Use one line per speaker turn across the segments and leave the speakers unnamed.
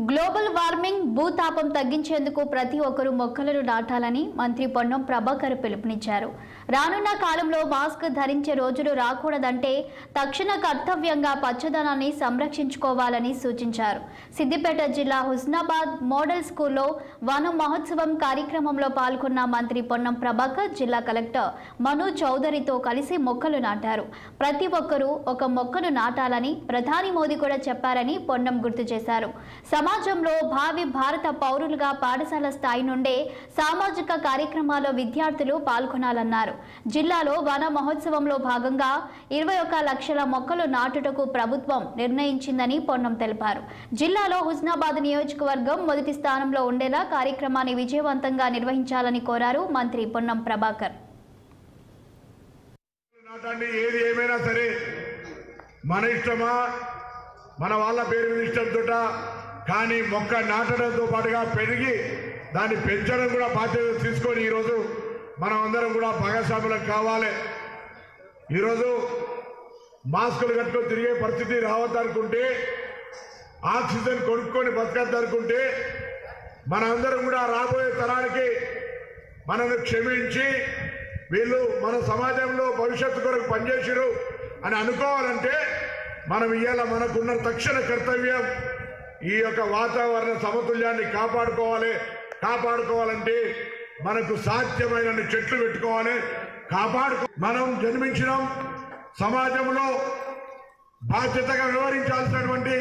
Global warming భూతాపం తగ్గించేందుకు ప్రతి ఒక్కరూ మొక్కలను నాటాలని మంత్రి పొన్నం ప్రభాకర్ పిలుపునిచ్చారు. రానున్న కాలంలో మాస్క్ ధరించే రోజులు రాకూడదంటే తక్షణ కర్తవ్యంగా పచ్చదనాన్ని సంరక్షించుకోవాలని సూచించారు. సిద్దిపేట జిల్లా హుస్నాబాద్ మోడల్ స్కూల్లో వన మహోత్సవం కార్యక్రమంలో పాల్గొన్న మంత్రి పొన్నం ప్రభాకర్ జిల్లా కలెక్టర్ మను చౌదరితో కలిసి మొక్కలు నాటారు. ప్రతి ఒక్కరూ ఒక మొక్కను నాటాలని ప్రధాని మోదీ కూడా చెప్పారని పొన్నం గుర్తు చేశారు. సమాజంలో భావి భారత పౌరులుగా పాఠశాల స్థాయి నుండే సామాజిక కార్యక్రమాల్లో విద్యార్థులు పాల్గొనాలన్నారు. జిల్లాలో వన మహోత్సవంలో భాగంగా 21 లక్షల మొక్కలు నాటుటకు ప్రభుత్వం నిర్ణయించిందని పొన్నం తెలిపారు. జిల్లాలో హుస్నాబాద్ నియోజకవర్గం మొదటి స్థానంలో ఉండేలా కార్యక్రమాన్ని విజయవంతంగా నిర్వహించాలని కోరారు మంత్రి పొన్నం ప్రభాకర్.
ఏది ఏమైనా సరే మన ఇష్టమా, మన వాళ్ళ పేరు ఇష్టంతో, కానీ మొక్క నాటడంతో పాటుగా పెరిగి దాన్ని పెంచడం కూడా బాధ్యత తీసుకొని ఈరోజు మనం అందరం కూడా భాగస్వాములం కావాలి. ఈరోజు మాస్కులు కట్టుకొని తిరిగే పరిస్థితి రావద్దనుకుంటే, ఆక్సిజన్ కొనుక్కొని బతకద్దనుకుంటే, మన అందరం కూడా రాబోయే తరానికి మనల్ని క్షమించి వీళ్ళు మన సమాజంలో భవిష్యత్తు కొరకు పనిచేసిరు అని అనుకోవాలంటే మనం ఇవాళ మనకున్న తక్షణ కర్తవ్యం ఈ యొక్క వాతావరణ సమతుల్యాన్ని కాపాడుకోవాలంటే మనకు సాధ్యమైన చెట్లు పెట్టుకోవాలి, మనం జన్మించినాం, సమాజంలో బాధ్యతగా వ్యవహరించాల్సినటువంటి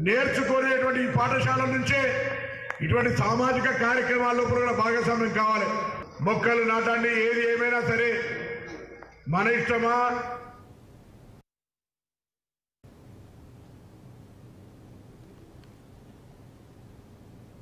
నేర్చుకునేటువంటి ఈ పాఠశాల నుంచే ఇటువంటి సామాజిక కార్యక్రమాల్లో కూడా భాగస్వామ్యం కావాలి. మొక్కలు నాటండి, ఏది ఏమైనా సరే మన ఇష్టమా,